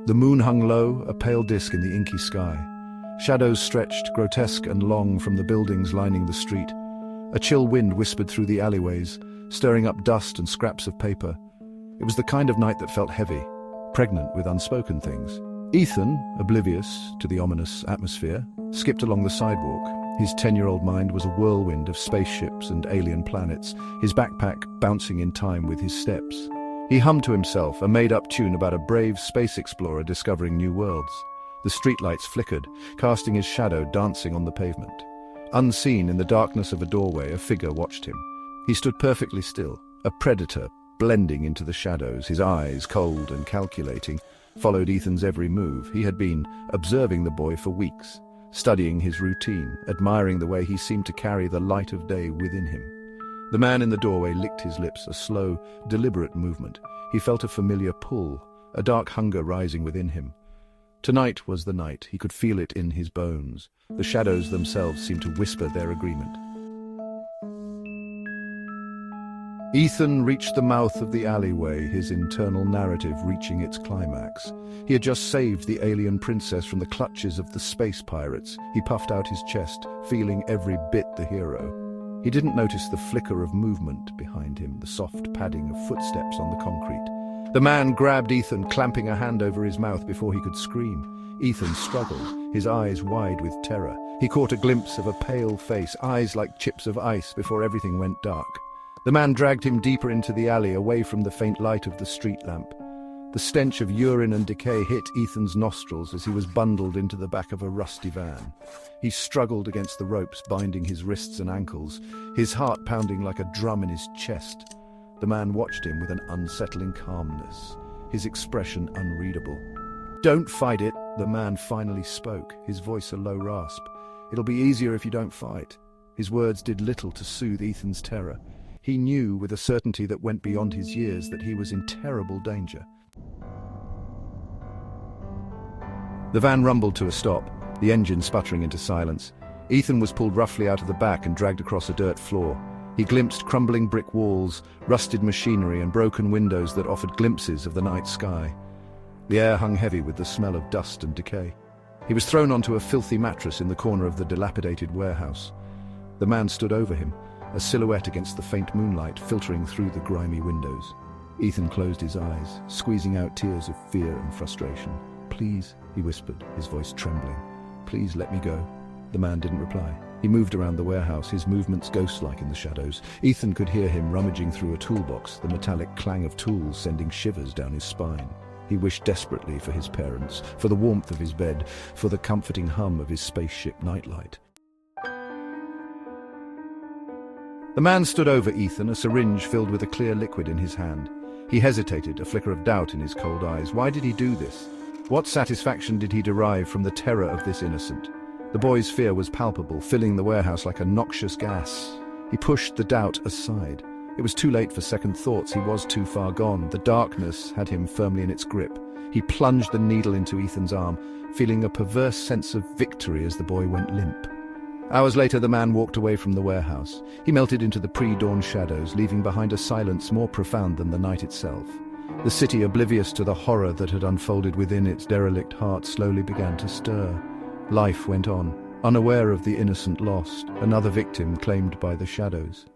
The moon hung low, a pale disk in the inky sky. Shadows stretched, grotesque and long, from the buildings lining the street. A chill wind whispered through the alleyways, stirring up dust and scraps of paper. It was the kind of night that felt heavy, pregnant with unspoken things. Ethan, oblivious to the ominous atmosphere, skipped along the sidewalk. His 10-year-old mind was a whirlwind of spaceships and alien planets, his backpack bouncing in time with his steps. He hummed to himself, a made-up tune about a brave space explorer discovering new worlds. The streetlights flickered, casting his shadow dancing on the pavement. Unseen in the darkness of a doorway, a figure watched him. He stood perfectly still, a predator blending into the shadows, his eyes, cold and calculating, followed Ethan's every move. He had been observing the boy for weeks, studying his routine, admiring the way he seemed to carry the light of day within him. The man in the doorway licked his lips, a slow, deliberate movement. He felt a familiar pull, a dark hunger rising within him. Tonight was the night. He could feel it in his bones. The shadows themselves seemed to whisper their agreement. Ethan reached the mouth of the alleyway, his internal narrative reaching its climax. He had just saved the alien princess from the clutches of the space pirates. He puffed out his chest, feeling every bit the hero. He didn't notice the flicker of movement behind him, the soft padding of footsteps on the concrete. The man grabbed Ethan, clamping a hand over his mouth before he could scream. Ethan struggled, his eyes wide with terror. He caught a glimpse of a pale face, eyes like chips of ice, before everything went dark. The man dragged him deeper into the alley, away from the faint light of the street lamp. The stench of urine and decay hit Ethan's nostrils as he was bundled into the back of a rusty van. He struggled against the ropes binding his wrists and ankles, his heart pounding like a drum in his chest. The man watched him with an unsettling calmness, his expression unreadable. "Don't fight it," the man finally spoke, his voice a low rasp. "It'll be easier if you don't fight." His words did little to soothe Ethan's terror. He knew with a certainty that went beyond his years that he was in terrible danger. The van rumbled to a stop, the engine sputtering into silence. Ethan was pulled roughly out of the back and dragged across a dirt floor. He glimpsed crumbling brick walls, rusted machinery and broken windows that offered glimpses of the night sky. The air hung heavy with the smell of dust and decay. He was thrown onto a filthy mattress in the corner of the dilapidated warehouse. The man stood over him, a silhouette against the faint moonlight filtering through the grimy windows. Ethan closed his eyes, squeezing out tears of fear and frustration. "Please," he whispered, his voice trembling. "Please let me go." The man didn't reply. He moved around the warehouse, his movements ghost-like in the shadows. Ethan could hear him rummaging through a toolbox, the metallic clang of tools sending shivers down his spine. He wished desperately for his parents, for the warmth of his bed, for the comforting hum of his spaceship nightlight. The man stood over Ethan, a syringe filled with a clear liquid in his hand. He hesitated, a flicker of doubt in his cold eyes. Why did he do this? What satisfaction did he derive from the terror of this innocent? The boy's fear was palpable, filling the warehouse like a noxious gas. He pushed the doubt aside. It was too late for second thoughts. He was too far gone. The darkness had him firmly in its grip. He plunged the needle into Ethan's arm, feeling a perverse sense of victory as the boy went limp. Hours later, the man walked away from the warehouse. He melted into the pre-dawn shadows, leaving behind a silence more profound than the night itself. The city, oblivious to the horror that had unfolded within its derelict heart, slowly began to stir. Life went on, unaware of the innocent lost, another victim claimed by the shadows.